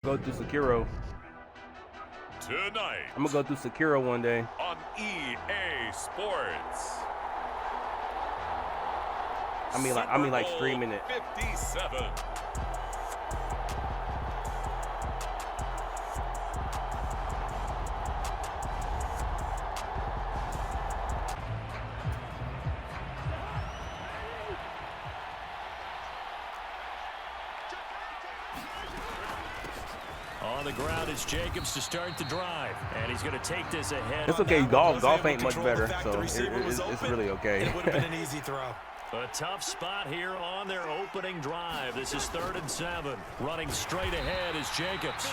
Go through Sekiro. Tonight, I'm gonna go through Sekiro one day. On EA Sports. I mean like streaming it. 57. On the ground, it's Jacobs to start the drive, and he's going to take this ahead. It's okay. Golf ain't much better, so it's really okay. It would have been an easy throw. A tough spot here on their opening drive. This is 3rd and 7. Running straight ahead is Jacobs.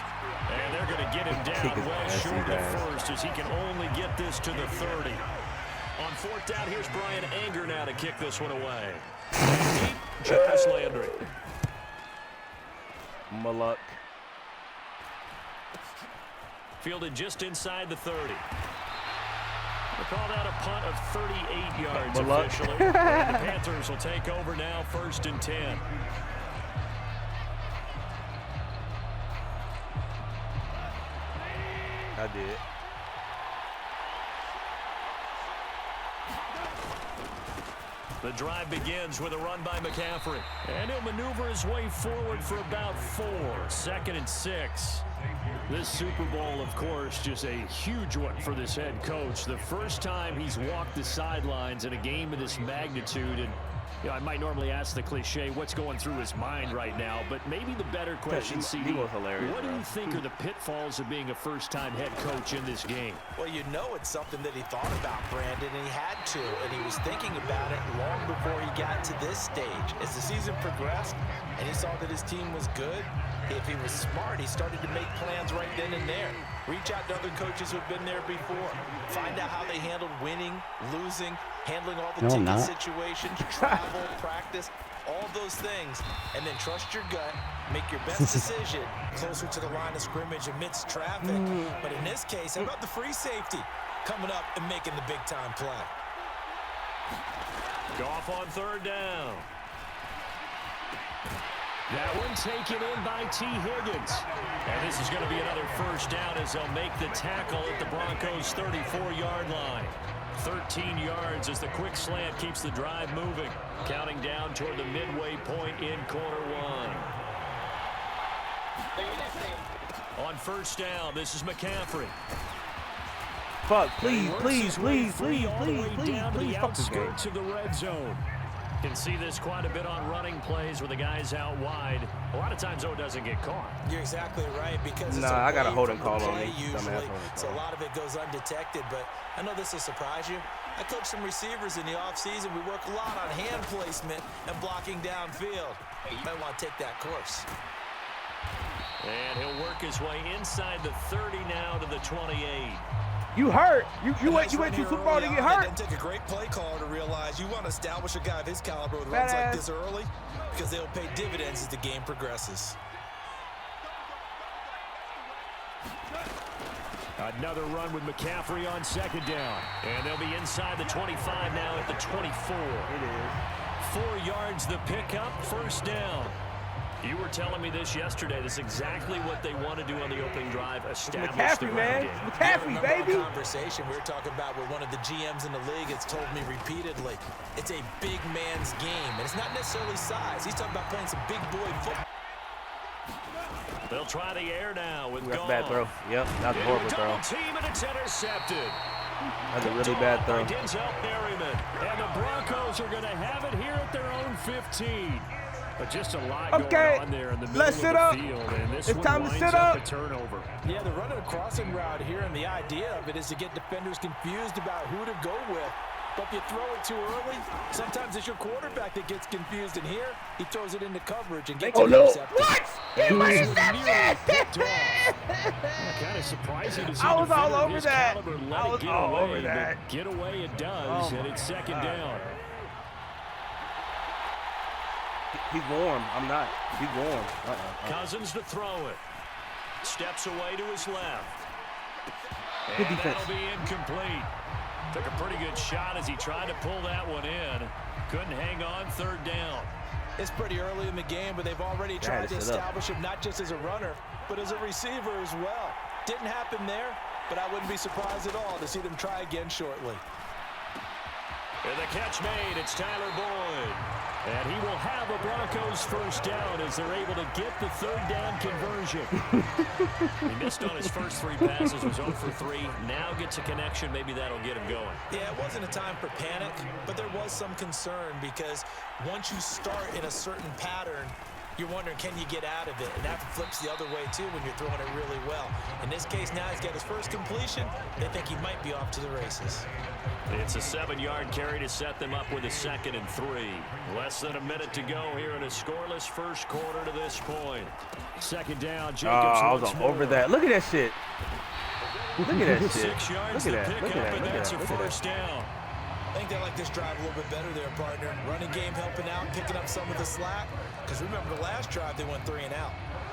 And they're going to get him down well short of first as he can only get this to the 30. On 4th down, here's Brian Anger now to kick this one away. Deep, Jarvis Landry. Maluk. Fielded just inside the 30. They called out a punt of 38 yards officially. And the Panthers will take over now, 1st and 10. I did. The drive begins with a run by McCaffrey. And he'll maneuver his way forward for about 4. 2nd and 6. This Super Bowl, of course, just a huge one for this head coach. The first time he's walked the sidelines in a game of this magnitude. And you know, I might normally ask the cliche, what's going through his mind right now? But maybe the better question, CD, what do you think are the pitfalls of being a first-time head coach in this game? Well, you know it's something that he thought about, Brandon, and he had to. And he was thinking about it long before he got to this stage. As the season progressed and he saw that his team was good, if he was smart, he started to make plans right then and there. Reach out to other coaches who've been there before. Find out how they handled winning, losing, handling all the ticket situations, travel, practice, all those things. And then trust your gut, make your best decision closer to the line of scrimmage amidst traffic. But in this case, how about the free safety coming up and making the big-time play? Goff on 3rd down. That one taken in by T. Higgins. And this is going to be another 1st down as they'll make the tackle at the Broncos' 34-yard line. 13 yards as the quick slant keeps the drive moving. Counting down toward the midway point in quarter 1. On 1st down, this is McCaffrey. Fuck, please, please, please, please, please, please, please, fuck this game. To the red zone. Can see this quite a bit on running plays where the guy's out wide. A lot of times, though, it doesn't get caught. You're exactly right, because nah, I got a holding call on me. Usually, so a lot of it goes undetected, but I know this will surprise you. I coach some receivers in the offseason. We work a lot on hand placement and blocking downfield. You might want to take that course. And he'll work his way inside the 30 now to the 28. You hurt. You went to Super Bowl to get hurt. It didn't take a great play caller to realize you want to establish a guy of his caliber with runs like this early because they'll pay dividends as the game progresses. Another run with McCaffrey on 2nd down. And they'll be inside the 25 now at the 24. It is. 4 yards the pickup, 1st down. You were telling me this yesterday. This is exactly what they want to do on the opening drive. Establish McCaffrey, man. McCaffrey, baby. A conversation we were talking about with one of the GMs in the league has told me repeatedly, it's a big man's game. And it's not necessarily size. He's talking about playing some big boy football. They'll try the air now with That's a bad throw. Yep, that's a horrible throw. Team and it's intercepted. That's a really bad throw. And the Broncos are going to have it here at their own 15. But just a lot going on there in the middle of the field. And this it's time to sit up. up. A turnover. Yeah, they're running a crossing route here, and the idea of it is to get defenders confused about who to go with. But if you throw it too early, sometimes it's your quarterback that gets confused. And here, he throws it into coverage and gets intercepted. What? He was intercepted! Kind of surprising to see. I was all over that. I was all over that. Get away it does, and it's 2nd down. He's warm. I'm not. He's warm. Cousins to throw it. Steps away to his left. Good And defense. that'll be incomplete. Took a pretty good shot as he tried to pull that one in. Couldn't hang on 3rd down. It's pretty early in the game, but they've already tried to establish him not just as a runner, but as a receiver as well. Didn't happen there, but I wouldn't be surprised at all to see them try again shortly. And the catch made, it's Tyler Boyd. And he will have a Broncos first down as they're able to get the third down conversion. He missed on his first 3 passes, was 0 for 3. Now gets a connection, maybe that'll get him going. Yeah, it wasn't a time for panic, but there was some concern because once you start in a certain pattern, you're wondering, can you get out of it? And that flips the other way, too, when you're throwing it really well. In this case, now he's got his first completion. They think he might be off to the races. It's a 7-yard carry to set them up with a 2nd and 3. Less than a minute to go here in a scoreless first quarter to this point. 2nd down, Jacobs. I was over that. Look at that shit. Look at that shit. 6 yards Look at to that. pick Look at up, that. and Look at that's that. a Look at first down. I think they like this drive a little bit better there, partner. Running game helping out, picking up some of the slack. Because remember, the last drive, they went 3 and out.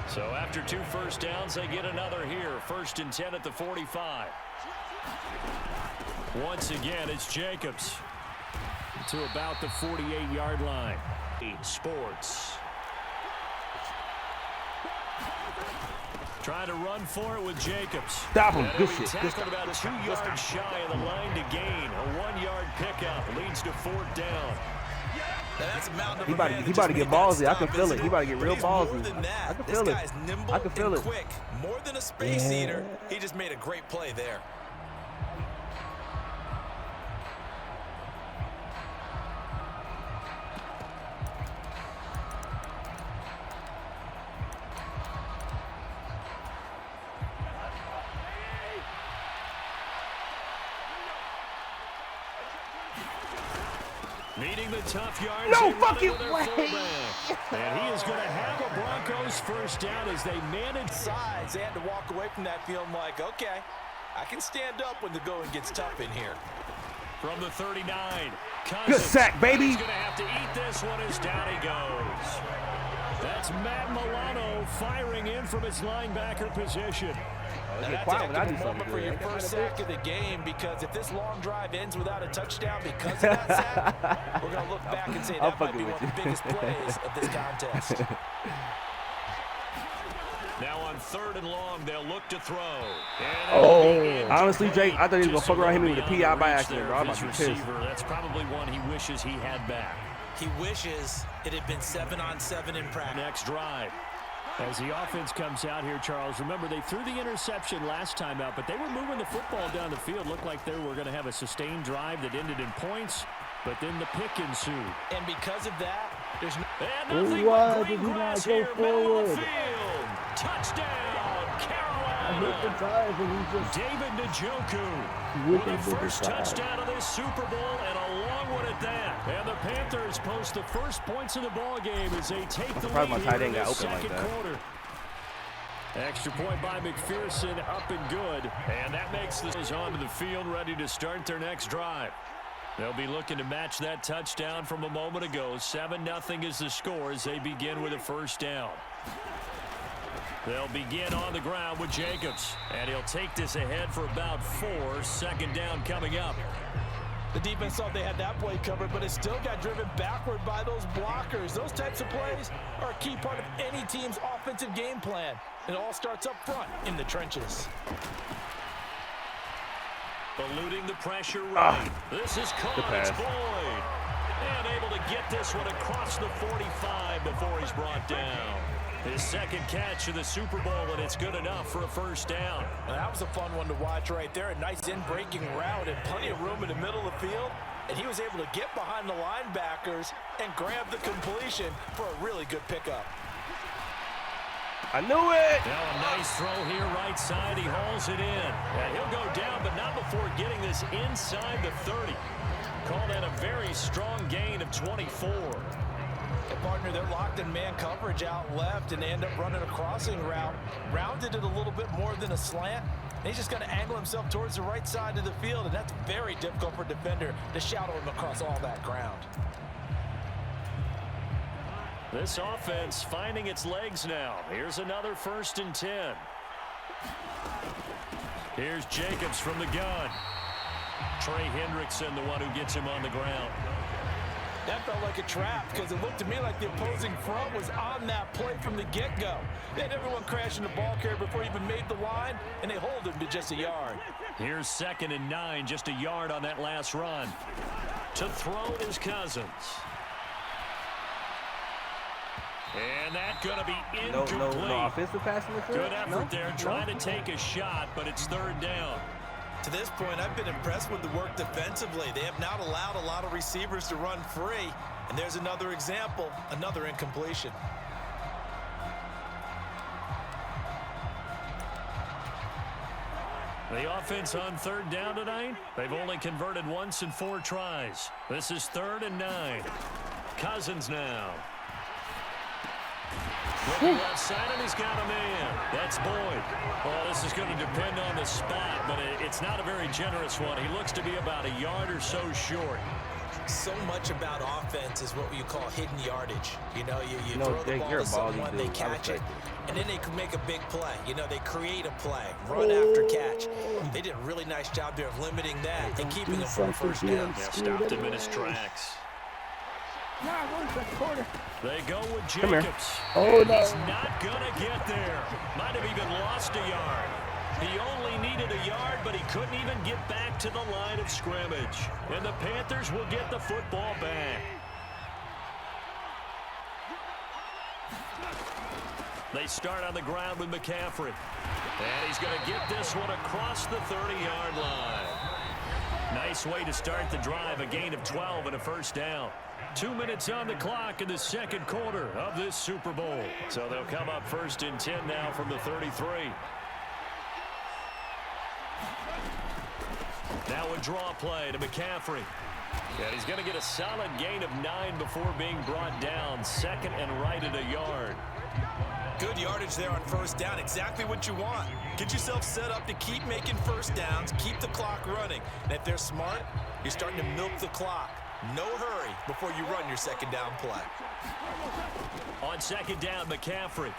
So after 2 first downs, they get another here. 1st and 10 at the 45. Once again, it's Jacobs to about the 48-yard line. Sports. Trying to run for it with Jacobs. Stop him. And Good he'll be shit. Good tackled about 2 yards shy of the line to gain. A 1-yard pickup leads to 4th down. Now that's a mountain of He about to get ballsy. I can feel it. He about to get real ballsy. I can feel it. This guy's nimble I can feel and it. quick. More than a space eater. He just made a great play there. Meeting the tough yards. No and fucking running with their way. fullback. And he is going to have a Broncos first down as they manage. Sides, they had to walk away from that feeling like, okay, I can stand up when the going gets tough in here. From the 39. Cousins. Good sack, baby. He's going to have to eat this one as down he goes. That's Matt Milano firing in from his linebacker position. Now that's a heck of a moment for your first sack of the game, because if this long drive ends without a touchdown because of that sack, we're going to look back and say that might be one of the biggest plays of this contest. Now on 3rd and long, they'll look to throw. Honestly, Jake, I thought he was going to fuck around hit me with a PI by accident, bro. I'm about to be pissed. That's probably one he wishes he had back. He wishes it had been 7-on-7 in practice. Next drive. As the offense comes out here, Charles, remember they threw the interception last time out, but they were moving the football down the field. Looked like they were going to have a sustained drive that ended in points, but then the pick ensued. And because of that, there's no... And nothing but green grass here, middle of the field. Touchdown, Carolina. David Njoku with the first touchdown of this Super Bowl, and a long one at that. And the Panthers post the first points of the ball game as they take the lead here in the second quarter. Extra point by McPherson, up and good. And that makes those onto the field, ready to start their next drive. They'll be looking to match that touchdown from a moment ago. 7-0 is the score as they begin with a first down. They'll begin on the ground with Jacobs, and he'll take this ahead for about 4. 2nd down coming up. The defense thought they had that play covered, but it still got driven backward by those blockers. Those types of plays are a key part of any team's offensive game plan. It all starts up front in the trenches. Eluding the pressure right. This is caught. It's Boyd. And able to get this one across the 45 before he's brought down. His second catch of the Super Bowl, and it's good enough for a first down. Well, that was a fun one to watch right there. A nice in-breaking route and plenty of room in the middle of the field. And he was able to get behind the linebackers and grab the completion for a really good pickup. I knew it. Now a nice throw here right side. He hauls it in. And he'll go down, but not before getting this inside the 30. Call that a very strong gain of 24. Partner, they're locked in man coverage out left, and they end up running a crossing route. Rounded it a little bit more than a slant. And he's just going to angle himself towards the right side of the field, and that's very difficult for a defender to shadow him across all that ground. This offense finding its legs now. Here's another 1st and 10. Here's Jacobs from the gun. Trey Hendrickson, the one who gets him on the ground. That felt like a trap because it looked to me like the opposing front was on that play from the get-go. They had everyone crashing the ball carrier before he even made the line, and they hold him to just a yard. Here's 2nd and 9, just a yard on that last run. To throw is Cousins. And that's going to be incomplete. No offensive pass interference. Good effort there, trying to take a shot, but it's 3rd down. To this point, I've been impressed with the work defensively. They have not allowed a lot of receivers to run free. And there's another example, another incompletion. The offense on 3rd down tonight, they've only converted once in 4 tries. This is 3rd and 9. Cousins now. Looking outside, and he's got a man. That's Boyd. Well, this is going to depend on the spot, but it's not a very generous one. He looks to be about a yard or so short. So much about offense is what you call hidden yardage. You know, you throw the ball to someone, they catch it, and then they can make a big play. You know, they create a play, run after catch. They did a really nice job there of limiting that and keeping him from 1st down. Yeah, stopped him in his tracks. They go with Jacobs. Come here. Oh, no. He's not going to get there. Might have even lost a yard. He only needed a yard, but he couldn't even get back to the line of scrimmage. And the Panthers will get the football back. They start on the ground with McCaffrey. And he's going to get this one across the 30-yard line. Nice way to start the drive, a gain of 12 and a 1st down. 2 minutes on the clock in the 2nd quarter of this Super Bowl. So they'll come up 1st and 10 now from the 33. Now a draw play to McCaffrey. And he's going to get a solid gain of 9 before being brought down. 2nd and right at a yard. Good yardage there on 1st down. Exactly what you want. Get yourself set up to keep making 1st downs, keep the clock running. And if they're smart, you're starting to milk the clock. No hurry before you run your 2nd down play. On 2nd down, McCaffrey.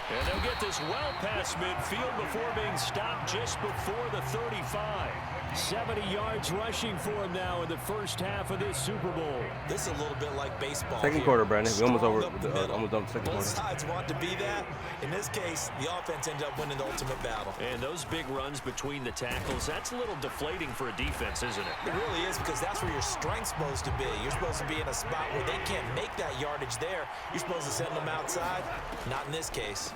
And they'll get this well past midfield before being stopped just before the 35. 70 yards rushing for him now in the 1st half of this Super Bowl. This is a little bit like baseball. 2nd quarter, Brandon. We almost over. Almost done the 2nd quarter. Both sides want to be that. In this case, the offense ended up winning the ultimate battle. And those big runs between the tackles, that's a little deflating for a defense, isn't it? It really is, because that's where your strength's supposed to be. You're supposed to be in a spot where they can't make that yardage there. You're supposed to send them outside. Not in this case.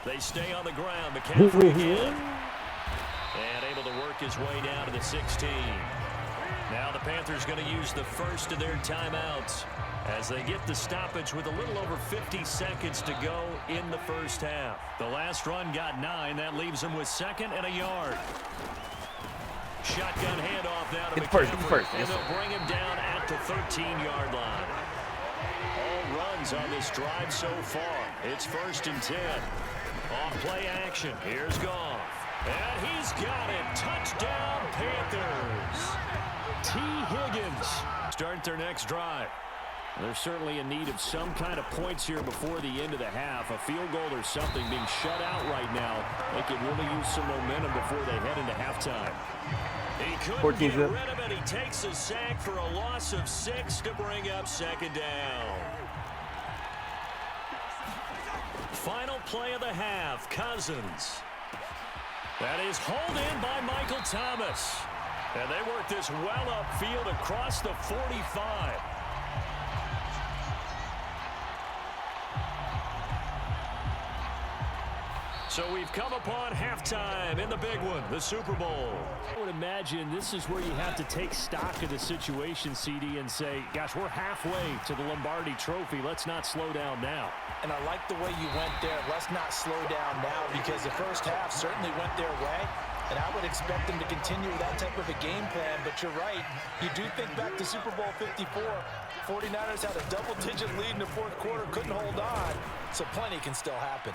They stay on the ground. McCaffrey again. And able to work his way down to the 16. Now the Panthers going to use the first of their timeouts as they get the stoppage with a little over 50 seconds to go in the 1st half. The last run got 9. That leaves them with 2nd and a yard. Shotgun handoff now to McCaffrey. And they'll bring him down at the 13-yard line. All runs on this drive so far. It's 1st and 10. Off play action. Here's Goff. And he's got it. Touchdown, Panthers. T. Higgins start their next drive. They're certainly in need of some kind of points here before the end of the half. A field goal or something being shut out right now. They could really use some momentum before they head into halftime. He couldn't get rid of it. He takes a sack for a loss of 6 to bring up 2nd down. Final play of the half, Cousins. That is hauled in by Michael Thomas. And they work this well upfield across the 45. So we've come upon halftime in the big one, the Super Bowl. I would imagine this is where you have to take stock of the situation, CD, and say, gosh, we're halfway to the Lombardi Trophy. Let's not slow down now. And I like the way you went there. Let's not slow down now, because the 1st half certainly went their way. And I would expect them to continue with that type of a game plan. But you're right. You do think back to Super Bowl 54. 49ers had a double-digit lead in the 4th quarter, couldn't hold on. So plenty can still happen.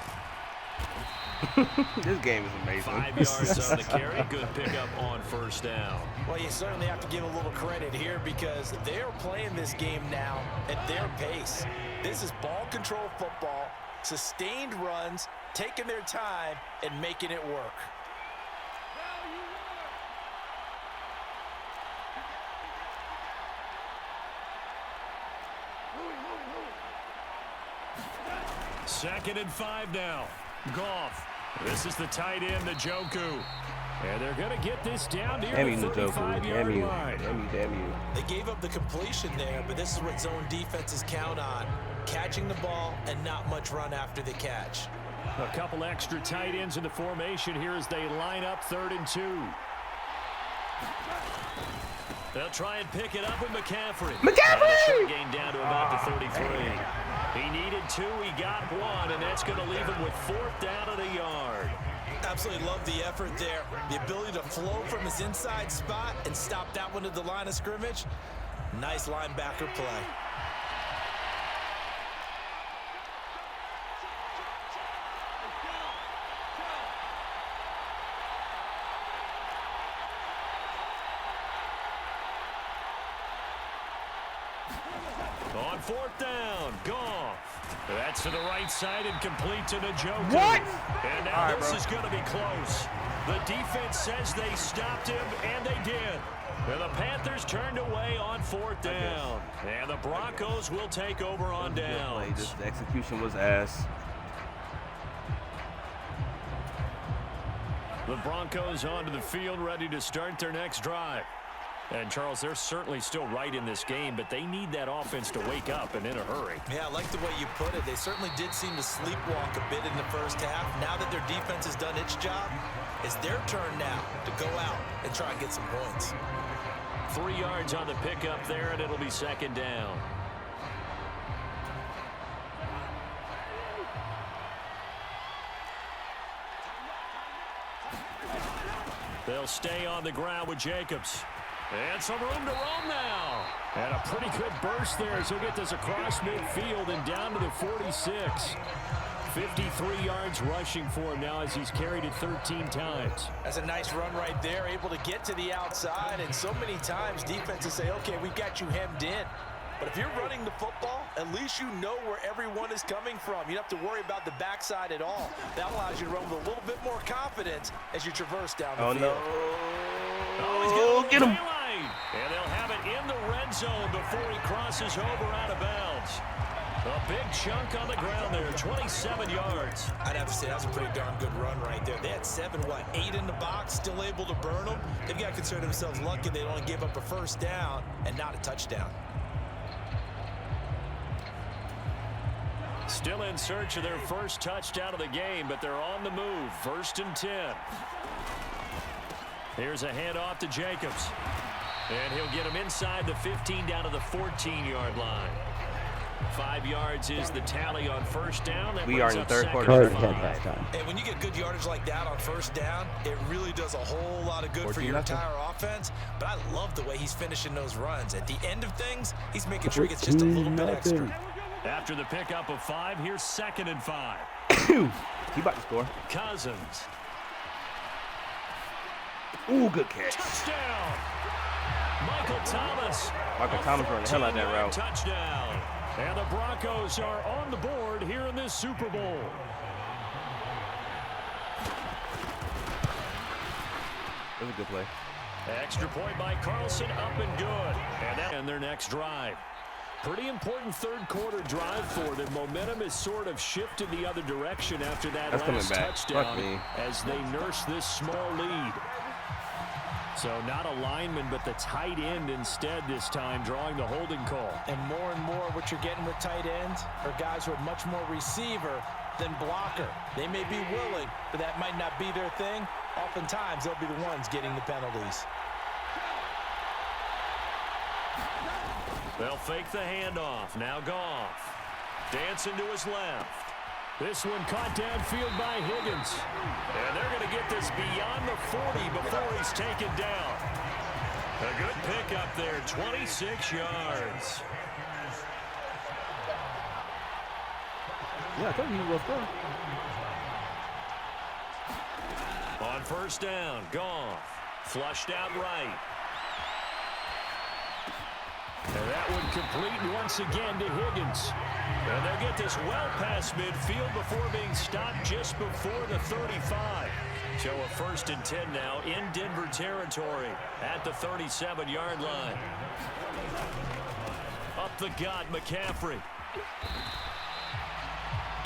This game is amazing. 5 yards on the carry. Good pickup on 1st down. Well, you certainly have to give a little credit here, because they're playing this game now at their pace. This is ball control football, sustained runs, taking their time and making it work. 2nd and 5 now. Goff. This is the tight end, Njoku. And they're going to get this down near the 35-yard line. Damn you. They gave up the completion there, but this is what zone defenses count on. Catching the ball and not much run after the catch. A couple extra tight ends in the formation here as they line up 3rd and 2. They'll try and pick it up with McCaffrey. Short gain down to about the 33. He needed 2, he got 1, and that's going to leave him with 4th down at a yard. Absolutely love the effort there. The ability to flow from his inside spot and stop that one at the line of scrimmage. Nice linebacker play. On 4th down, Goff. That's to the right side and complete to Njoku. What? And now this is going to be close. The defense says they stopped him, and they did. And the Panthers turned away on 4th down. And the Broncos will take over on downs. The execution was ass. The Broncos onto the field, ready to start their next drive. And, Charles, they're certainly still right in this game, but they need that offense to wake up and in a hurry. Yeah, I like the way you put it. They certainly did seem to sleepwalk a bit in the first half. Now that their defense has done its job, it's their turn now to go out and try and get some points. 3 yards on the pickup there, and it'll be 2nd down. They'll stay on the ground with Jacobs. And some room to roam now. And a pretty good burst there as he'll get this across midfield and down to the 46. 53 yards rushing for him now as he's carried it 13 times. That's a nice run right there, able to get to the outside. And so many times defenses say, okay, we've got you hemmed in. But if you're running the football, at least you know where everyone is coming from. You don't have to worry about the backside at all. That allows you to run with a little bit more confidence as you traverse down the field. Oh, get him. And they'll have it in the red zone before he crosses over out of bounds. A big chunk on the ground there, 27 yards. I'd have to say that was a pretty darn good run right there. They had 8 in the box, still able to burn them. They've got to consider themselves lucky they only gave up a first down and not a touchdown. Still in search of their first touchdown of the game, but they're on the move. 1st and 10. Here's a handoff to Jacobs. And he'll get him inside the 15 down to the 14-yard line. 5 yards is the tally on first down. That we are in the 3rd quarter. And when you get good yardage like that on first down, it really does a whole lot of good for your entire offense. But I love the way he's finishing those runs. At the end of things, he's making sure he gets just a little bit extra. After the pickup of 5, here's 2nd and 5. He about to score. Cousins. Ooh, good catch. Touchdown. Michael Thomas. Michael Thomas running the hell out of that route. Touchdown. And the Broncos are on the board here in this Super Bowl. That was a good play. Extra point by Carlson, up and good. And their next drive. Pretty important 3rd quarter drive for them. Momentum has sort of shifted the other direction after that last touchdown as they nurse this small lead. So not a lineman, but the tight end instead this time, drawing the holding call. And more what you're getting with tight ends are guys who are much more receiver than blocker. They may be willing, but that might not be their thing. Oftentimes, they'll be the ones getting the penalties. They'll fake the handoff. Now Goff. Dancing to his left. This one caught downfield by Higgins. And they're going to get this beyond the 40 before he's taken down. A good pickup there, 26 yards. Yeah, I thought he was going. On first down, Goff. Flushed out right. And that one complete once again to Higgins. And they'll get this well past midfield before being stopped just before the 35. So a 1st and 10 now in Denver territory at the 37-yard line. Up the gut, McCaffrey.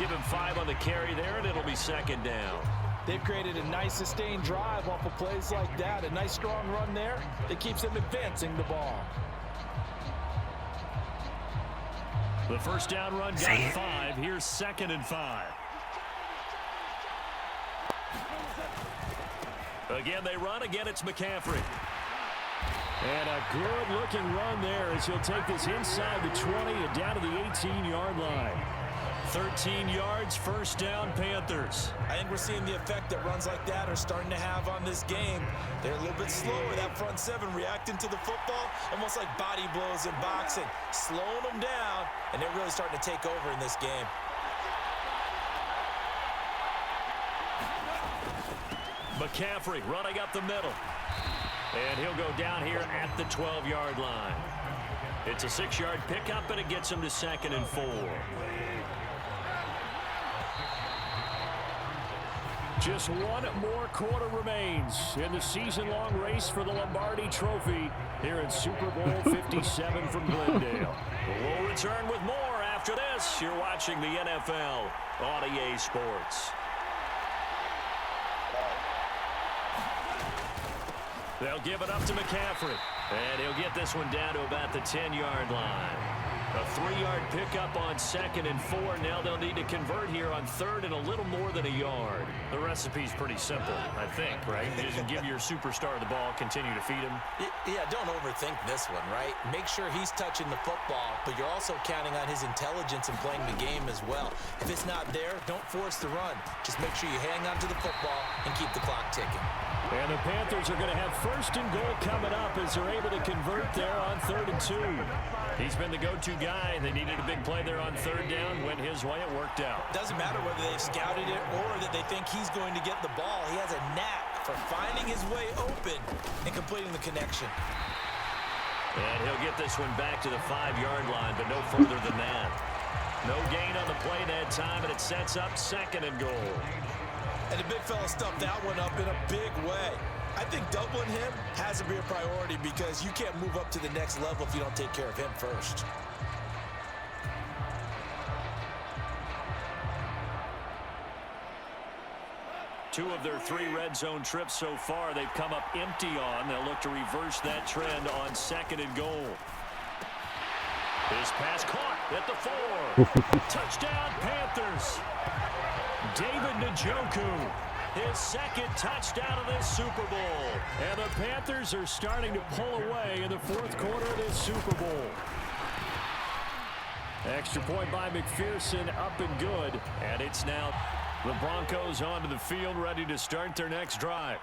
Give him 5 on the carry there, and it'll be second down. They've created a nice sustained drive off of plays like that. A nice strong run there that keeps them advancing the ball. The first down run got 5. Here's 2nd and 5. Again, they run. Again, it's McCaffrey. And a good-looking run there as he'll take this inside the 20 and down to the 18-yard line. 13 yards, first down, Panthers. I think we're seeing the effect that runs like that are starting to have on this game. They're a little bit slower, that front seven, reacting to the football, almost like body blows in boxing, slowing them down, and they're really starting to take over in this game. McCaffrey running up the middle. And he'll go down here at the 12-yard line. It's a 6-yard pickup, and it gets him to 2nd and 4. Just one more quarter remains in the season-long race for the Lombardi Trophy here in Super Bowl 57 from Glendale. We'll return with more after this. You're watching the NFL on EA Sports. They'll give it up to McCaffrey, and he'll get this one down to about the 10-yard line. A 3-yard pickup on 2nd and 4. Now they'll need to convert here on 3rd and a little more than a yard. The recipe's pretty simple, I think, right? You just give your superstar the ball, continue to feed him. Yeah, don't overthink this one, right? Make sure he's touching the football, but you're also counting on his intelligence and playing the game as well. If it's not there, don't force the run. Just make sure you hang on to the football and keep the clock ticking. And the Panthers are going to have 1st and goal coming up as they're able to convert there on 3rd and 2. He's been the go-to guy. They needed a big play there on 3rd down. Went his way. It worked out. Doesn't matter whether they've scouted it or that they think he's going to get the ball. He has a knack for finding his way open and completing the connection. And he'll get this one back to the 5-yard line, but no further than that. No gain on the play that time, and it sets up 2nd and goal. And the big fella stuffed that one up in a big way. I think doubling him has to be a priority because you can't move up to the next level if you don't take care of him first. Two of their 3 red zone trips so far, they've come up empty on. They'll look to reverse that trend on 2nd and goal. His pass caught at the 4. Touchdown, Panthers. David Njoku, his 2nd touchdown of this Super Bowl. And the Panthers are starting to pull away in the 4th quarter of this Super Bowl. Extra point by McPherson, up and good. And it's now the Broncos onto the field, ready to start their next drive.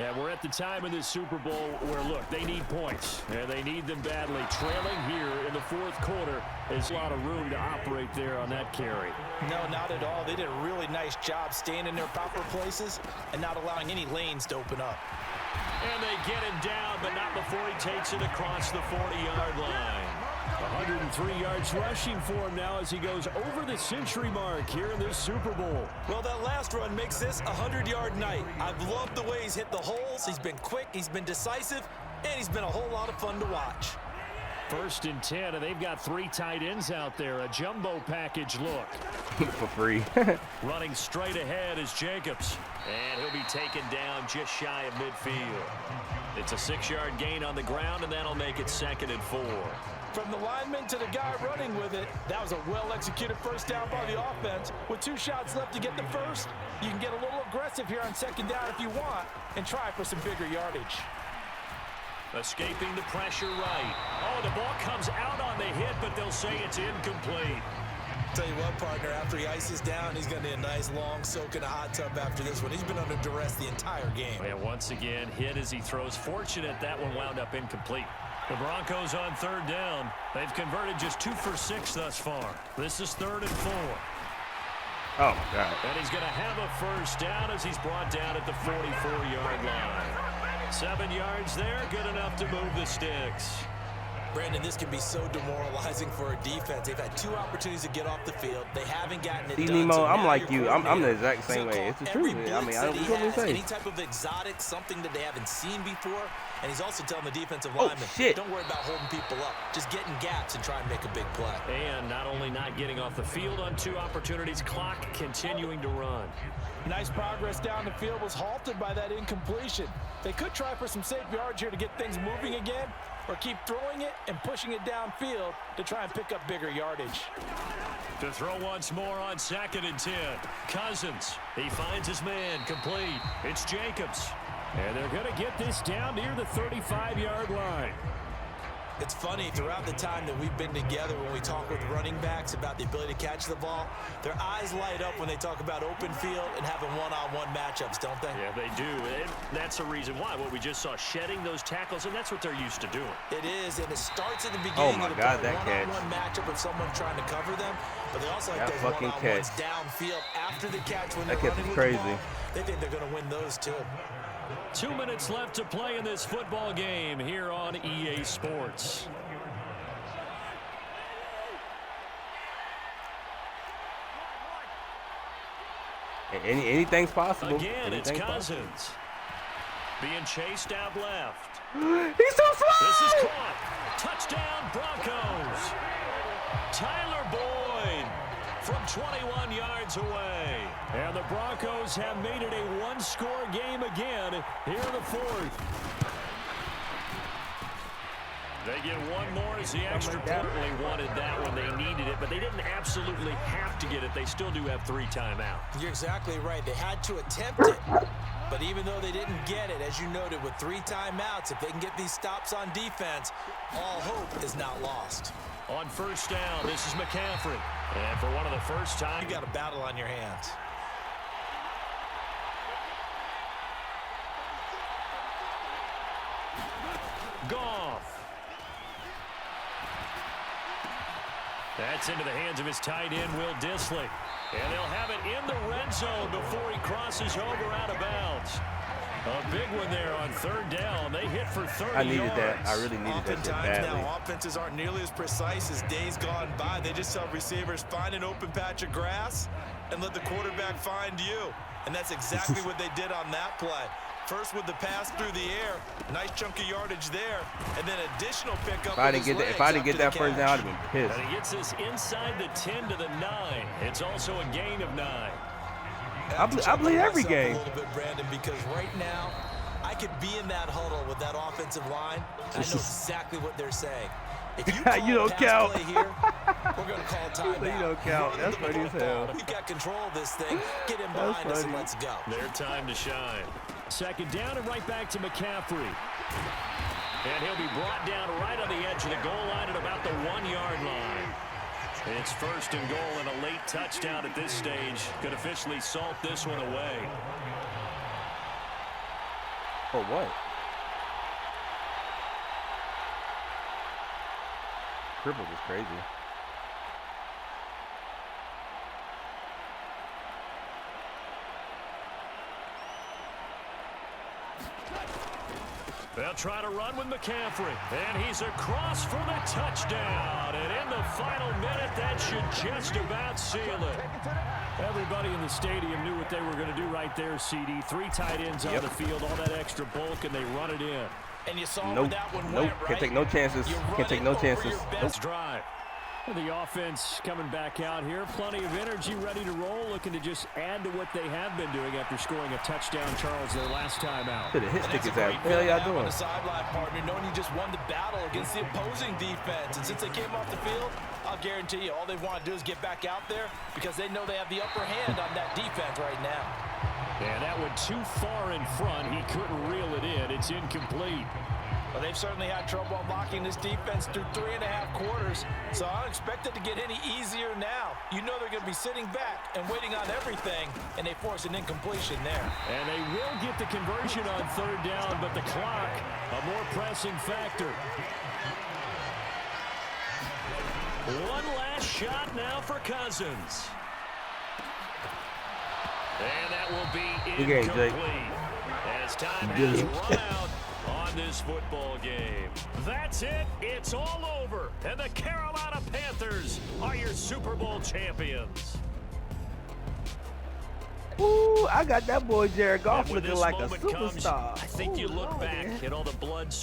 And we're at the time of this Super Bowl where, look, they need points, and they need them badly. Trailing here in the 4th quarter, there's a lot of room to operate there on that carry. No, not at all. They did a really nice job staying in their proper places and not allowing any lanes to open up. And they get him down, but not before he takes it across the 40-yard line. 103 yards rushing for him now as he goes over the century mark here in this Super Bowl. Well, that last run makes this a 100-yard night. I've loved the way he's hit the holes. He's been quick, he's been decisive, and he's been a whole lot of fun to watch. 1st and 10, and they've got 3 tight ends out there. A jumbo package look. For free. Running straight ahead is Jacobs. And he'll be taken down just shy of midfield. It's a 6-yard gain on the ground, and that'll make it 2nd and 4. From the lineman to the guy running with it, that was a well-executed first down by the offense. With 2 shots left to get the first, you can get a little aggressive here on 2nd down if you want and try for some bigger yardage. Escaping the pressure right. Oh, the ball comes out on the hit, but they'll say it's incomplete. Tell you what, partner, after he ices down, he's going to need a nice long soak in a hot tub after this one. He's been under duress the entire game. And once again, hit as he throws. Fortunate that one wound up incomplete. The Broncos on 3rd down. They've converted just 2 for 6 thus far. This is 3rd and 4. Oh, my God. And he's going to have a first down as he's brought down at the 44-yard line. 7 yards there, good enough to move the sticks. Brandon, this can be so demoralizing for a defense. They've had 2 opportunities to get off the field. They haven't gotten it See, done. Nemo, So I'm now like your you. I'm the coordinator exact same is gonna way. It's the call truth. every I mean, blitz I that don't he know what to has, say. any type of exotic, something that they haven't seen before. And he's also telling the defensive Oh, lineman, shit. don't worry about holding people up. Just get in gaps and try and make a big play. And not only not getting off the field on 2 opportunities, clock continuing to run. Nice progress down the field was halted by that incompletion. They could try for some safe yards here to get things moving again, or keep throwing it and pushing it downfield to try and pick up bigger yardage. To throw once more on 2nd and 10. Cousins, he finds his man, complete. It's Jacobs. And they're going to get this down near the 35-yard line. It's funny, throughout the time that we've been together, when we talk with running backs about the ability to catch the ball, their eyes light up when they talk about open field and having one-on-one matchups, don't they? Yeah, they do. And that's the reason why. What we just saw, shedding those tackles, and that's what they're used to doing. It is, and it starts at the beginning Oh, my of God, the that catch. one-on-one matchup if someone's trying to cover them, but they also like That those fucking one-on-ones catch. downfield after the catch when That they're catch running is with the crazy. ball. They think they're going to win those too. 2 minutes left to play in this football game here on EA Sports. Anything's possible. Again, it's Anything's Cousins. Being chased out left. He's so slow. This is caught. Touchdown, Broncos. Tyler Boyd from 21 yards away. And the Broncos have made it a 1-score game again here in the 4th. They get one more as the extra point. Really wanted that when they needed it, but they didn't absolutely have to get it. They still do have 3 timeouts. You're exactly right. They had to attempt it, but even though they didn't get it, as you noted, with 3 timeouts, if they can get these stops on defense, all hope is not lost. On 1st down, this is McCaffrey. And for one of the first time, You got a battle on your hands. Goff. That's into the hands of his tight end, Will Dissly. And they'll have it in the red zone before he crosses over out of bounds. A big one there on 3rd down. They hit for 30 I needed yards. that. I really needed that shit Oftentimes badly. now, offenses aren't nearly as precise as days gone by. They just tell receivers, find an open patch of grass and let the quarterback find you. And that's exactly what they did on that play. First with the pass through the air, nice chunk of yardage there, and then additional pickup. If I didn't get that first down, I'd have been pissed. And he gets this inside the 10 to the 9. It's also a gain of 9. I believe every game. A little bit, Brandon, because right now I could be in that huddle with that offensive line. I know exactly what they're saying. If you call You don't pass count. play here, we're going to call timeout. You don't count. Run That's the funny as football. hell. We've got control of this thing. Get in behind us and funny. let's go. Their time to shine. 2nd down and right back to McCaffrey. And he'll be brought down right on the edge of the goal line at about the 1-yard line. It's 1st and goal and a late touchdown at this stage could officially salt this one away. For what? Triple was crazy. They'll try to run with McCaffrey. And he's across for the touchdown. And in the final minute, that should just about seal it. Everybody in the stadium knew what they were going to do right there, CD. 3 tight ends on the field, all that extra bulk, and they run it in. And you saw Nope. where that one Nope. went, right? Can't take no chances. You Can't run take it no over chances. your Nope. Let's drive. The offense coming back out here. Plenty of energy, ready to roll, looking to just add to what they have been doing after scoring a touchdown, Charles, their last time out. Should have hit And stick that's his a ass. great What the hell feeling y'all to have on doing? the sideline partner, knowing you just won the battle against the opposing defense. And since they came off the field, I'll guarantee you all they want to do is get back out there because they know they have the upper hand on that defense right now. And that went too far in front. He couldn't reel it in. It's incomplete. Well, they've certainly had trouble unlocking this defense through 3.5 quarters, so I don't expect it to get any easier now. You know they're going to be sitting back and waiting on everything, and they force an incompletion there. And they will get the conversion on 3rd down, but the clock, a more pressing factor. One last shot now for Cousins. And that will be Good game, Jake. incomplete. As time Good has game. run out on won this football game. That's it. It's all over. And the Carolina Panthers are your Super Bowl champions. Ooh, I got that boy Jared Goff And when looking this like a moment comes, superstar. I think you Ooh, look Lord, back man. at all the blood, sweat,